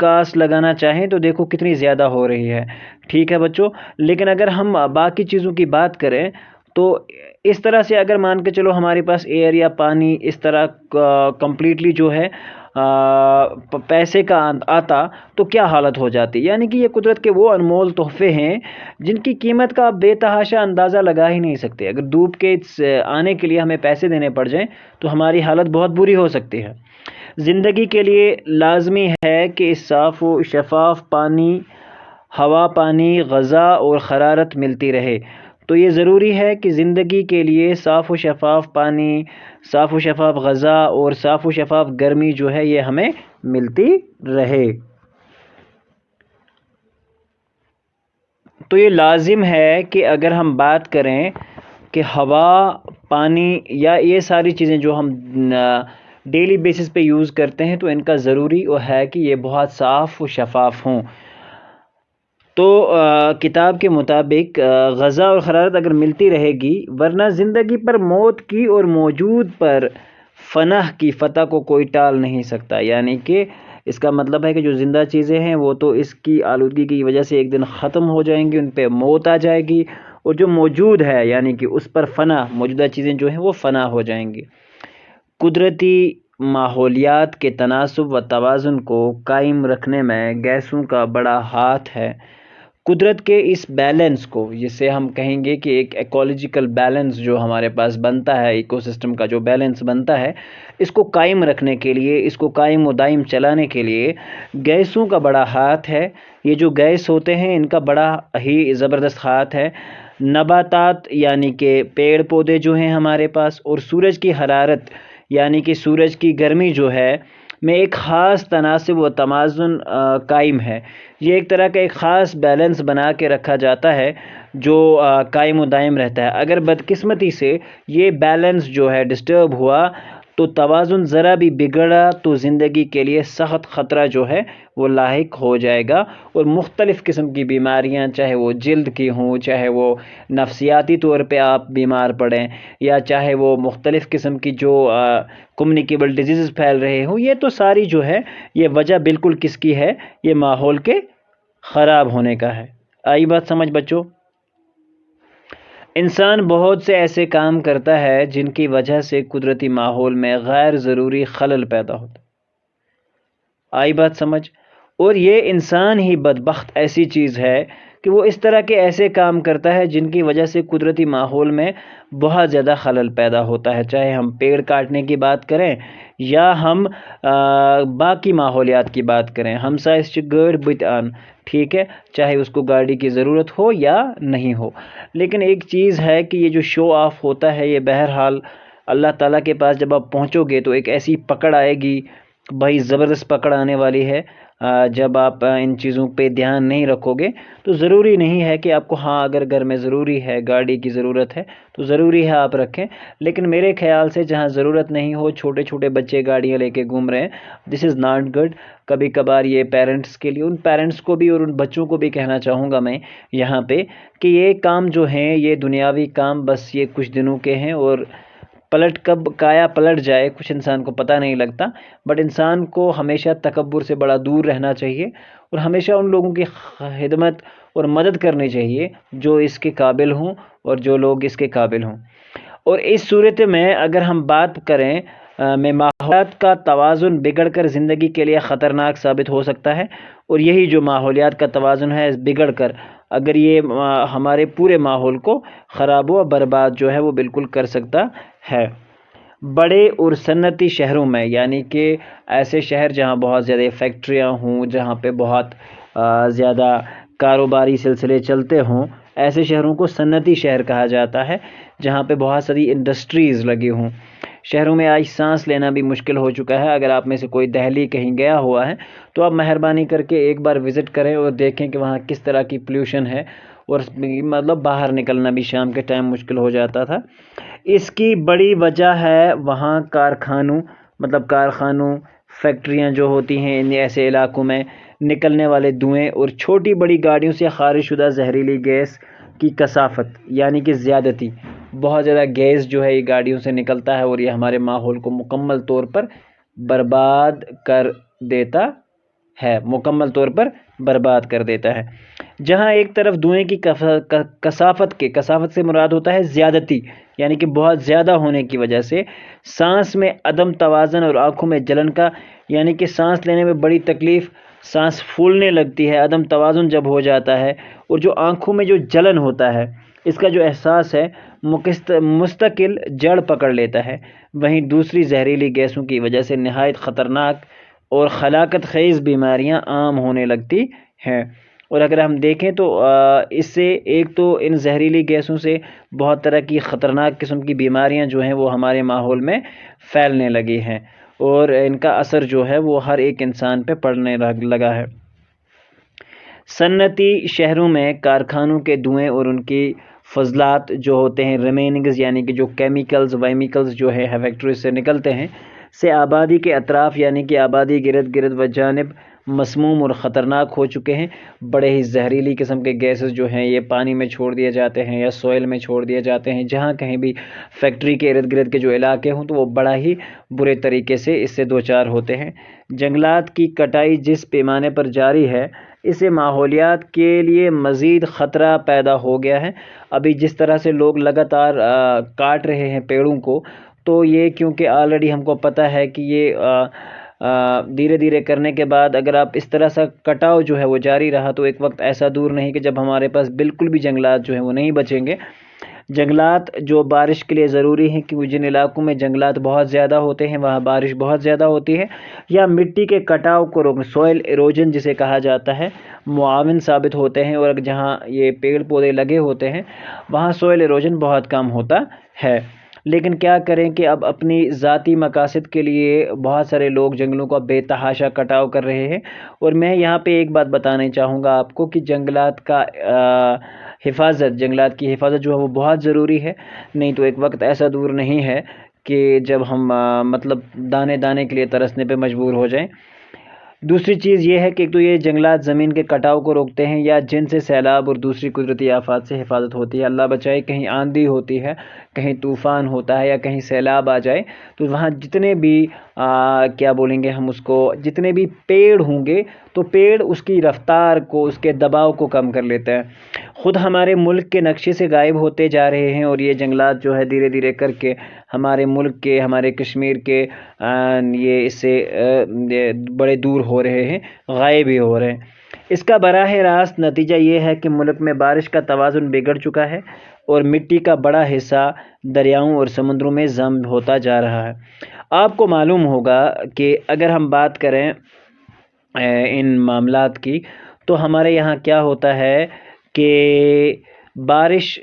Cost لگانا چاہیں تو دیکھو کتنی زیادہ ہو رہی ہے، ٹھیک ہے بچوں۔ لیکن اگر ہم باقی چیزوں کی بات کریں تو اس طرح سے اگر مان کے چلو ہمارے پاس ایئر یا پانی اس طرح کمپلیٹلی جو ہے پیسے کا آتا تو کیا حالت ہو جاتی۔ یعنی کہ یہ قدرت کے وہ انمول تحفے ہیں جن کی قیمت کا آپ بے تحاشا اندازہ لگا ہی نہیں سکتے۔ اگر دھوپ کے آنے کے لیے ہمیں پیسے دینے پڑ جائیں تو ہماری حالت بہت بری ہو سکتی ہے۔ زندگی کے لیے لازمی ہے کہ اس صاف و شفاف پانی، ہوا، پانی، غذا اور حرارت ملتی رہے۔ تو یہ ضروری ہے کہ زندگی کے لیے صاف و شفاف پانی، صاف و شفاف غذا اور صاف و شفاف گرمی جو ہے یہ ہمیں ملتی رہے۔ تو یہ لازم ہے کہ اگر ہم بات کریں کہ ہوا، پانی یا یہ ساری چیزیں جو ہم ڈیلی بیسس پہ یوز کرتے ہیں تو ان کا ضروری ہے کہ یہ بہت صاف و شفاف ہوں۔ تو کتاب کے مطابق غذا اور حرارت اگر ملتی رہے گی، ورنہ زندگی پر موت کی اور موجود پر فناء کی فتح کو کوئی ٹال نہیں سکتا۔ یعنی کہ اس کا مطلب ہے کہ جو زندہ چیزیں ہیں وہ تو اس کی آلودگی کی وجہ سے ایک دن ختم ہو جائیں گی، ان پہ موت آ جائے گی، اور جو موجود ہے یعنی کہ اس پر فنا، موجودہ چیزیں جو ہیں وہ فنا ہو جائیں گی۔ قدرتی ماحولیات کے تناسب و توازن کو قائم رکھنے میں گیسوں کا بڑا ہاتھ ہے۔ قدرت کے اس بیلنس کو، جسے ہم کہیں گے کہ ایک ایکولوجیکل بیلنس جو ہمارے پاس بنتا ہے، ایکو سسٹم کا جو بیلنس بنتا ہے، اس کو قائم رکھنے کے لیے، اس کو قائم و دائم چلانے کے لیے گیسوں کا بڑا ہاتھ ہے۔ یہ جو گیس ہوتے ہیں ان کا بڑا ہی زبردست ہاتھ ہے۔ نباتات یعنی کہ پیڑ پودے جو ہیں ہمارے پاس، اور سورج کی حرارت یعنی کہ سورج کی گرمی جو ہے میں ایک خاص تناسب و توازن قائم ہے۔ یہ ایک طرح کا ایک خاص بیلنس بنا کے رکھا جاتا ہے جو قائم و دائم رہتا ہے۔ اگر بدقسمتی سے یہ بیلنس جو ہے ڈسٹرب ہوا تو توازن ذرا بھی بگڑا تو زندگی کے لیے سخت خطرہ جو ہے وہ لاحق ہو جائے گا، اور مختلف قسم کی بیماریاں، چاہے وہ جلد کی ہوں، چاہے وہ نفسیاتی طور پہ آپ بیمار پڑیں، یا چاہے وہ مختلف قسم کی جو کمیونیکیبل ڈیزیزز پھیل رہے ہوں، یہ تو ساری جو ہے یہ وجہ بالکل کس کی ہے؟ یہ ماحول کے خراب ہونے کا ہے۔ آئی بات سمجھ بچوں؟ انسان بہت سے ایسے کام کرتا ہے جن کی وجہ سے قدرتی ماحول میں غیر ضروری خلل پیدا ہوتا ہے۔ آئی بات سمجھ؟ اور یہ انسان ہی بدبخت ایسی چیز ہے کہ وہ اس طرح کے ایسے کام کرتا ہے جن کی وجہ سے قدرتی ماحول میں بہت زیادہ خلل پیدا ہوتا ہے، چاہے ہم پیڑ کاٹنے کی بات کریں یا ہم باقی ماحولیات کی بات کریں۔ ہمسائس چھ گاڑی بت آن، ٹھیک ہے، چاہے اس کو گاڑی کی ضرورت ہو یا نہیں ہو۔ لیکن ایک چیز ہے کہ یہ جو شو آف ہوتا ہے، یہ بہرحال اللہ تعالیٰ کے پاس جب آپ پہنچو گے تو ایک ایسی پکڑ آئے گی، بھائی زبردست پکڑ آنے والی ہے۔ جب آپ ان چیزوں پہ دھیان نہیں رکھو گے تو ضروری نہیں ہے کہ آپ کو، ہاں اگر گھر میں ضروری ہے، گاڑی کی ضرورت ہے تو ضروری ہے آپ رکھیں، لیکن میرے خیال سے جہاں ضرورت نہیں ہو، چھوٹے چھوٹے بچے گاڑیاں لے کے گھوم رہے ہیں، دس از ناٹ گڈ۔ کبھی کبھار یہ پیرنٹس کے لیے، ان پیرنٹس کو بھی اور ان بچوں کو بھی کہنا چاہوں گا میں یہاں پہ کہ یہ کام جو ہیں یہ دنیاوی کام بس یہ کچھ دنوں کے ہیں، اور کب کایا پلٹ جائے کچھ انسان کو پتہ نہیں لگتا۔ بٹ انسان کو ہمیشہ تکبر سے بڑا دور رہنا چاہیے، اور ہمیشہ ان لوگوں کی خدمت اور مدد کرنی چاہیے جو اس کے قابل ہوں اور جو لوگ اس کے قابل ہوں۔ اور اس صورت میں اگر ہم بات کریں میں ماحولیات کا توازن بگڑ کر زندگی کے لیے خطرناک ثابت ہو سکتا ہے، اور یہی جو ماحولیات کا توازن ہے بگڑ کر اگر یہ ہمارے پورے ماحول کو خراب و برباد جو ہے وہ بالکل کر سکتا ہے۔ بڑے اور صنعتی شہروں میں، یعنی کہ ایسے شہر جہاں بہت زیادہ فیکٹریاں ہوں، جہاں پہ بہت زیادہ کاروباری سلسلے چلتے ہوں، ایسے شہروں کو صنعتی شہر کہا جاتا ہے، جہاں پہ بہت ساری انڈسٹریز لگی ہوں۔ شہروں میں آج سانس لینا بھی مشکل ہو چکا ہے۔ اگر آپ میں سے کوئی دہلی کہیں گیا ہوا ہے تو آپ مہربانی کر کے ایک بار وزٹ کریں اور دیکھیں کہ وہاں کس طرح کی پولیوشن ہے، اور مطلب باہر نکلنا بھی شام کے ٹائم مشکل ہو جاتا تھا۔ اس کی بڑی وجہ ہے وہاں کارخانوں، فیکٹریاں جو ہوتی ہیں ان ایسے علاقوں میں نکلنے والے دھوئیں، اور چھوٹی بڑی گاڑیوں سے خارج شدہ زہریلی گیس کی کثافت، یعنی کہ زیادتی، بہت زیادہ گیس جو ہے یہ گاڑیوں سے نکلتا ہے، اور یہ ہمارے ماحول کو مکمل طور پر برباد کر دیتا ہے، مکمل طور پر برباد کر دیتا ہے۔ جہاں ایک طرف دھوئیں کی کثافت سے مراد ہوتا ہے زیادتی، یعنی کہ بہت زیادہ ہونے کی وجہ سے سانس میں عدم توازن اور آنکھوں میں جلن کا، یعنی کہ سانس لینے میں بڑی تکلیف، سانس پھولنے لگتی ہے، عدم توازن جب ہو جاتا ہے، اور جو آنکھوں میں جو جلن ہوتا ہے اس کا جو احساس ہے مستقل جڑ پکڑ لیتا ہے۔ وہیں دوسری زہریلی گیسوں کی وجہ سے نہایت خطرناک اور ہلاکت خیز بیماریاں عام ہونے لگتی ہیں۔ اور اگر ہم دیکھیں تو اس سے ایک تو ان زہریلی گیسوں سے بہت طرح کی خطرناک قسم کی بیماریاں جو ہیں وہ ہمارے ماحول میں پھیلنے لگی ہیں، اور ان کا اثر جو ہے وہ ہر ایک انسان پہ پڑنے لگا ہے۔ صنعتی شہروں میں کارخانوں کے دھوئیں اور ان کی فضلات جو ہوتے ہیں ریمیننگز، یعنی کہ جو کیمیکلز ویمیکلز جو ہے فیکٹری سے نکلتے ہیں، سے آبادی کے اطراف یعنی کہ آبادی گرد گرد و جانب مسموم اور خطرناک ہو چکے ہیں۔ بڑے ہی زہریلی قسم کے گیسز جو ہیں یہ پانی میں چھوڑ دیے جاتے ہیں یا سوئل میں چھوڑ دیے جاتے ہیں۔ جہاں کہیں بھی فیکٹری کے ارد گرد کے جو علاقے ہوں تو وہ بڑا ہی برے طریقے سے اس سے دوچار ہوتے ہیں۔ جنگلات کی کٹائی جس پیمانے پر جاری ہے، اس سے ماحولیات کے لیے مزید خطرہ پیدا ہو گیا ہے۔ ابھی جس طرح سے لوگ لگاتار کاٹ رہے ہیں پیڑوں کو، تو یہ کیونکہ آلریڈی ہم کو پتہ ہے کہ یہ دھیرے دھیرے کرنے کے بعد اگر آپ اس طرح سے کٹاؤ جو ہے وہ جاری رہا تو ایک وقت ایسا دور نہیں کہ جب ہمارے پاس بالکل بھی جنگلات جو ہیں وہ نہیں بچیں گے۔ جنگلات جو بارش کے لیے ضروری ہیں، کہ جن علاقوں میں جنگلات بہت زیادہ ہوتے ہیں وہاں بارش بہت زیادہ ہوتی ہے، یا مٹی کے کٹاؤ کو روکنے، سوئل ایروجن جسے کہا جاتا ہے، معاون ثابت ہوتے ہیں، اور جہاں یہ پیڑ پودے لگے ہوتے ہیں وہاں سوئل ایروجن بہت کم ہوتا ہے۔ لیکن کیا کریں کہ اب اپنی ذاتی مقاصد کے لیے بہت سارے لوگ جنگلوں کا بے تحاشا کٹاؤ کر رہے ہیں۔ اور میں یہاں پہ ایک بات بتانا چاہوں گا آپ کو کہ جنگلات کی حفاظت جو ہے وہ بہت ضروری ہے، نہیں تو ایک وقت ایسا دور نہیں ہے کہ جب ہم مطلب دانے دانے کے لیے ترسنے پہ مجبور ہو جائیں۔ دوسری چیز یہ ہے کہ ایک تو یہ جنگلات زمین کے کٹاؤ کو روکتے ہیں، یا جن سے سیلاب اور دوسری قدرتی آفات سے حفاظت ہوتی ہے۔ اللہ بچائے کہیں آندھی ہوتی ہے، کہیں طوفان ہوتا ہے، یا کہیں سیلاب آ جائے تو وہاں جتنے بھی کیا بولیں گے ہم اس کو، جتنے بھی پیڑ ہوں گے تو پیڑ اس کی رفتار کو، اس کے دباؤ کو کم کر لیتا ہے۔ خود ہمارے ملک کے نقشے سے غائب ہوتے جا رہے ہیں، اور یہ جنگلات جو ہے دھیرے دھیرے کر کے ہمارے ملک کے، ہمارے کشمیر کے یہ اس سے بڑے دور ہو رہے ہیں، غائب ہی ہو رہے ہیں۔ اس کا براہ راست نتیجہ یہ ہے کہ ملک میں بارش کا توازن بگڑ چکا ہے، اور مٹی کا بڑا حصہ دریاؤں اور سمندروں میں ضم ہوتا جا رہا ہے۔ آپ کو معلوم ہوگا کہ اگر ہم بات کریں ان معاملات کی، تو ہمارے یہاں کیا ہوتا ہے کہ بارش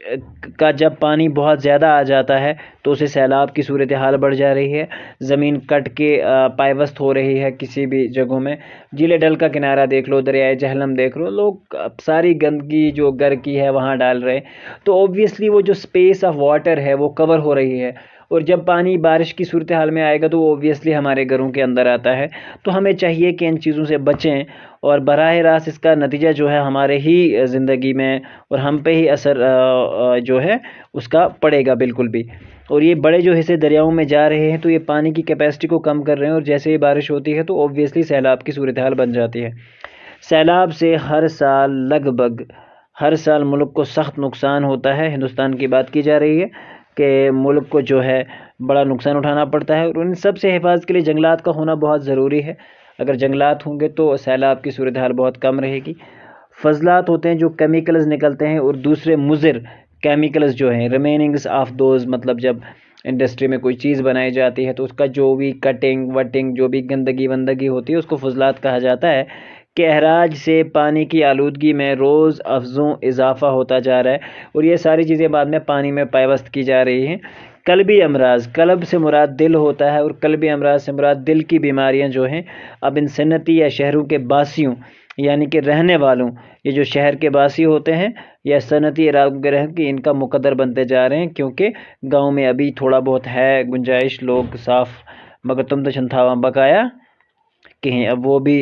کا جب پانی بہت زیادہ آ جاتا ہے تو اسے سیلاب کی صورتحال بڑھ جا رہی ہے، زمین کٹ کے پائیوست ہو رہی ہے کسی بھی جگہوں میں۔ جھیل ڈل کا کنارہ دیکھ لو، دریائے جہلم دیکھ لو، لوگ ساری گندگی جو گھر کی ہے وہاں ڈال رہے ہیں، تو اوبویسلی وہ جو اسپیس آف واٹر ہے وہ کور ہو رہی ہے، اور جب پانی بارش کی صورتحال میں آئے گا تو وہ اوبویسلی ہمارے گھروں کے اندر آتا ہے۔ تو ہمیں چاہیے کہ ان چیزوں سے بچیں، اور براہ راست اس کا نتیجہ جو ہے ہمارے ہی زندگی میں اور ہم پہ ہی اثر جو ہے اس کا پڑے گا بالکل بھی۔ اور یہ بڑے جو حصے دریاؤں میں جا رہے ہیں تو یہ پانی کی کیپیسٹی کو کم کر رہے ہیں، اور جیسے ہی بارش ہوتی ہے تو اوبویسلی سیلاب کی صورتحال بن جاتی ہے۔ سیلاب سے ہر سال ملک کو سخت نقصان ہوتا ہے۔ ہندوستان کی بات کی جا رہی ہے کہ ملک کو جو ہے بڑا نقصان اٹھانا پڑتا ہے، اور ان سب سے حفاظت کے لیے جنگلات کا ہونا بہت ضروری ہے۔ اگر جنگلات ہوں گے تو سیلاب کی صورتحال بہت کم رہے گی۔ فضلات ہوتے ہیں جو کیمیکلز نکلتے ہیں، اور دوسرے مضر کیمیکلز جو ہیں ریمیننگز آف دوز، مطلب جب انڈسٹری میں کوئی چیز بنائی جاتی ہے تو اس کا جو بھی کٹنگ وٹنگ جو بھی گندگی وندگی ہوتی ہے اس کو فضلات کہا جاتا ہے، کہ اخراج سے پانی کی آلودگی میں روز افزوں اضافہ ہوتا جا رہا ہے، اور یہ ساری چیزیں بعد میں پانی میں پائیوست کی جا رہی ہیں۔ قلبی امراض، قلب سے مراد دل ہوتا ہے، اور قلبی امراض سے مراد دل کی بیماریاں جو ہیں اب ان صنعتی یا شہروں کے باسیوں یعنی کہ رہنے والوں، یہ جو شہر کے باسی ہوتے ہیں یا صنعتی علاقوں کے رہنے کی، ان کا مقدر بنتے جا رہے ہیں، کیونکہ گاؤں میں ابھی تھوڑا بہت ہے گنجائش، لوگ صاف، مگر تم تو چھنتھاواں بقایا کہیں، اب وہ بھی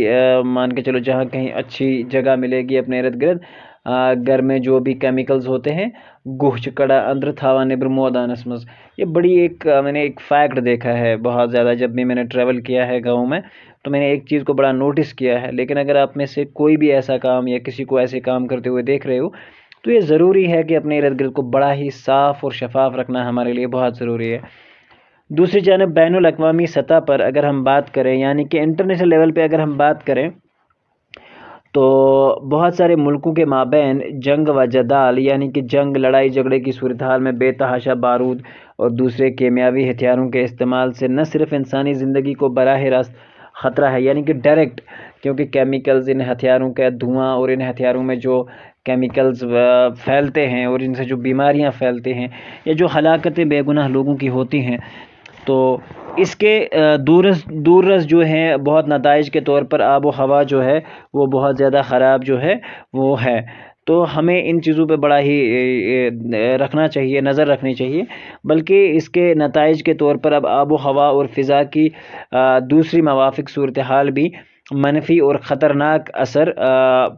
مان کے چلو جہاں کہیں اچھی جگہ ملے گی اپنے ارد گرد، گھر میں جو بھی کیمیکلز ہوتے ہیں گوہ چکڑا اندر تھاوا نبر مودانس مز، یہ بڑی میں نے ایک فیکٹ دیکھا ہے بہت زیادہ جب بھی میں نے ٹریول کیا ہے گاؤں میں، تو میں نے ایک چیز کو بڑا نوٹس کیا ہے، لیکن اگر آپ میں سے کوئی بھی ایسا کام یا کسی کو ایسے کام کرتے ہوئے دیکھ رہے ہو تو یہ ضروری ہے کہ اپنے ارد گرد کو بڑا ہی صاف اور شفاف رکھنا ہمارے لیے بہت ضروری ہے۔ دوسری جانب بین الاقوامی سطح پر اگر ہم بات کریں، یعنی کہ انٹرنیشنل لیول پہ اگر ہم بات کریں، تو بہت سارے ملکوں کے مابین جنگ و جدال، یعنی کہ جنگ، لڑائی جھگڑے کی صورتحال میں بے تحاشا بارود اور دوسرے کیمیاوی ہتھیاروں کے استعمال سے نہ صرف انسانی زندگی کو براہ راست خطرہ ہے، یعنی کہ ڈائریکٹ، کیونکہ کیمیکلز، ان ہتھیاروں کا دھواں اور ان ہتھیاروں میں جو کیمیکلز پھیلتے ہیں اور ان سے جو بیماریاں پھیلتے ہیں یا جو ہلاکتیں بے گناہ لوگوں کی ہوتی ہیں، تو اس کے دور رس جو ہیں بہت نتائج کے طور پر آب و ہوا جو ہے وہ بہت زیادہ خراب جو ہے وہ ہے۔ تو ہمیں ان چیزوں پہ بڑا ہی رکھنا چاہیے، نظر رکھنی چاہیے، بلکہ اس کے نتائج کے طور پر اب آب و ہوا اور فضا کی دوسری موافق صورتحال بھی منفی اور خطرناک اثر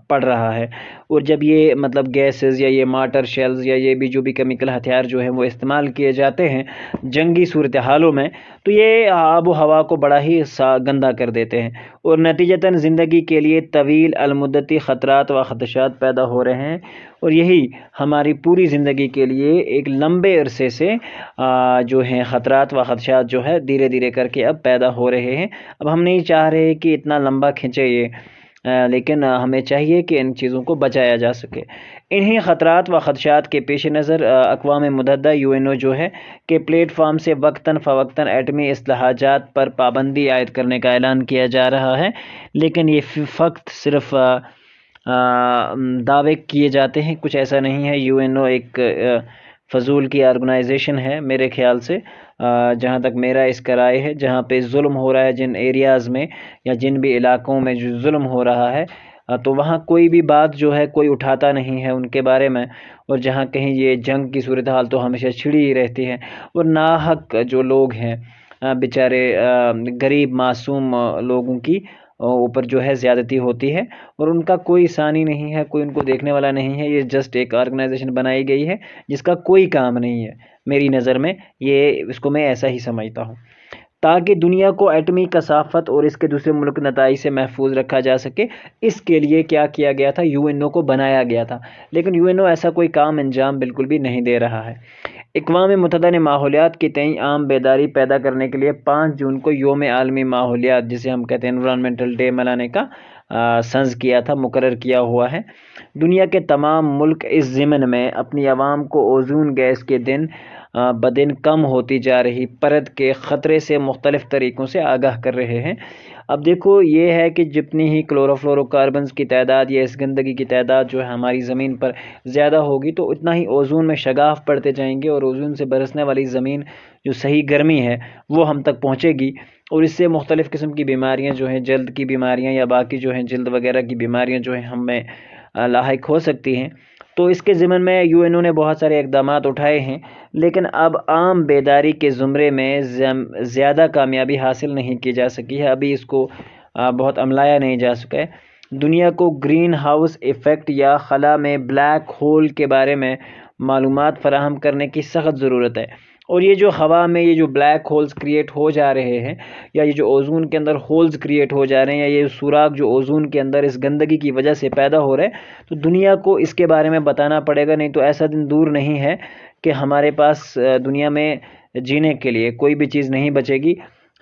پڑ رہا ہے۔ اور جب یہ مطلب گیسز یا یہ مارٹر شیلز یا یہ بھی جو بھی کیمیکل ہتھیار جو ہیں وہ استعمال کیے جاتے ہیں جنگی صورتحالوں میں، تو یہ آب و ہوا کو بڑا ہی گندا کر دیتے ہیں اور نتیجتاً زندگی کے لیے طویل المدتی خطرات و خدشات پیدا ہو رہے ہیں، اور یہی ہماری پوری زندگی کے لیے ایک لمبے عرصے سے جو ہیں خطرات و خدشات جو ہے دھیرے دھیرے کر کے اب پیدا ہو رہے ہیں۔ اب ہم نہیں چاہ رہے کہ اتنا لمبا کھنچے یہ، لیکن ہمیں چاہیے کہ ان چیزوں کو بچایا جا سکے۔ انہی خطرات و خدشات کے پیش نظر اقوام متحدہ UNO جو ہے کہ پلیٹ فارم سے وقتاً فوقتاً ایٹمی اصلاحات پر پابندی عائد کرنے کا اعلان کیا جا رہا ہے، لیکن یہ فقط صرف دعوے کیے جاتے ہیں، کچھ ایسا نہیں ہے۔ UNO ایک فضول کی آرگنائزیشن ہے میرے خیال سے، جہاں تک میرا اس کا رائے ہے۔ جہاں پہ ظلم ہو رہا ہے، جن ایریاز میں یا جن بھی علاقوں میں جو ظلم ہو رہا ہے، تو وہاں کوئی بھی بات جو ہے کوئی اٹھاتا نہیں ہے ان کے بارے میں، اور جہاں کہیں یہ جنگ کی صورتحال تو ہمیشہ چھڑی ہی رہتی ہے، اور ناحق جو لوگ ہیں بیچارے غریب معصوم لوگوں کی اوپر جو ہے زیادتی ہوتی ہے، اور ان کا کوئی ثانی نہیں ہے، کوئی ان کو دیکھنے والا نہیں ہے۔ یہ جسٹ ایک آرگنائزیشن بنائی گئی ہے جس کا کوئی کام نہیں ہے میری نظر میں، اس کو میں ایسا ہی سمجھتا ہوں، تاکہ دنیا کو ایٹمی کثافت اور اس کے دوسرے ملک نتائج سے محفوظ رکھا جا سکے۔ اس کے لیے کیا کیا گیا تھا؟ UNO کو بنایا گیا تھا، لیکن UNO ایسا کوئی کام انجام بالکل بھی نہیں دے رہا ہے۔ اقوام متحدہ نے ماحولیات کی تئیں عام بیداری پیدا کرنے کے لیے 5 جون کو یوم عالمی ماحولیات، جسے ہم کہتے ہیں انوائرمنٹل ڈے، منانے کا سنز کیا تھا، مقرر کیا ہوا ہے۔ دنیا کے تمام ملک اس ضمن میں اپنی عوام کو اوزون گیس کے دن بدن کم ہوتی جا رہی پرت کے خطرے سے مختلف طریقوں سے آگاہ کر رہے ہیں۔ اب دیکھو یہ ہے کہ جتنی ہی کلورو فلورو کاربنز کی تعداد یا اس گندگی کی تعداد جو ہے ہماری زمین پر زیادہ ہوگی، تو اتنا ہی اوزون میں شگاف پڑتے جائیں گے، اور اوزون سے برسنے والی زمین جو صحیح گرمی ہے وہ ہم تک پہنچے گی، اور اس سے مختلف قسم کی بیماریاں جو ہیں، جلد کی بیماریاں یا باقی جو ہیں جلد وغیرہ کی بیماریاں جو ہیں ہمیں لاحق ہو سکتی ہیں۔ تو اس کے ضمن میں UNO نے بہت سارے اقدامات اٹھائے ہیں، لیکن اب عام بیداری کے زمرے میں زیادہ کامیابی حاصل نہیں کی جا سکی ہے، ابھی اس کو بہت عملایا نہیں جا سکا ہے۔ دنیا کو گرین ہاؤس ایفیکٹ یا خلا میں بلیک ہول کے بارے میں معلومات فراہم کرنے کی سخت ضرورت ہے، اور یہ جو ہوا میں یہ جو بلیک ہولز کریٹ ہو جا رہے ہیں، یا یہ جو اوزون کے اندر ہولز کریٹ ہو جا رہے ہیں، یا یہ سوراخ جو اوزون کے اندر اس گندگی کی وجہ سے پیدا ہو رہے ہیں، تو دنیا کو اس کے بارے میں بتانا پڑے گا، نہیں تو ایسا دن دور نہیں ہے کہ ہمارے پاس دنیا میں جینے کے لیے کوئی بھی چیز نہیں بچے گی۔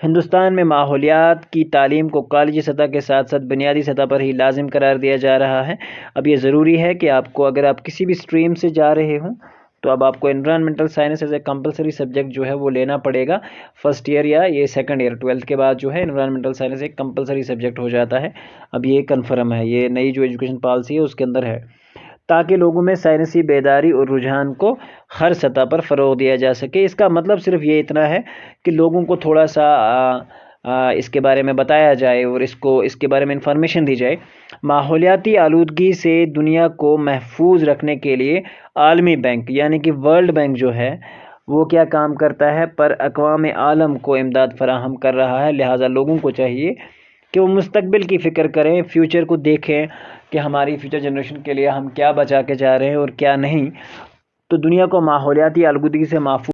ہندوستان میں ماحولیات کی تعلیم کو کالجی سطح کے ساتھ ساتھ بنیادی سطح پر ہی لازم قرار دیا جا رہا ہے۔ اب یہ ضروری ہے کہ آپ کو، اگر آپ کسی بھی اسٹریم سے جا رہے ہوں، تو اب آپ کو environmental science as a compulsory subject جو ہے وہ لینا پڑے گا فرسٹ ایئر یا یہ سیکنڈ ایئر، 12th کے بعد جو ہے انوائرمنٹل سائنس ایک کمپلسری سبجیکٹ ہو جاتا ہے۔ اب یہ کنفرم ہے، یہ نئی جو ایجوکیشن پالیسی ہے اس کے اندر ہے، تاکہ لوگوں میں سائنسی بیداری اور رجحان کو ہر سطح پر فروغ دیا جا سکے۔ اس کا مطلب صرف یہ اتنا ہے کہ لوگوں کو تھوڑا سا اس کے بارے میں بتایا جائے اور اس کے بارے میں انفارمیشن دی جائے۔ ماحولیاتی آلودگی سے دنیا کو محفوظ رکھنے کے لیے عالمی بینک، یعنی کہ ورلڈ بینک جو ہے وہ کیا کام کرتا ہے؟ پر اقوام عالم کو امداد فراہم کر رہا ہے، لہٰذا لوگوں کو چاہیے کہ وہ مستقبل کی فکر کریں، فیوچر کو دیکھیں کہ ہماری فیوچر جنریشن کے لیے ہم کیا بچا کے جا رہے ہیں اور کیا نہیں، تو دنیا کو ماحولیاتی آلودگی سے محفوظ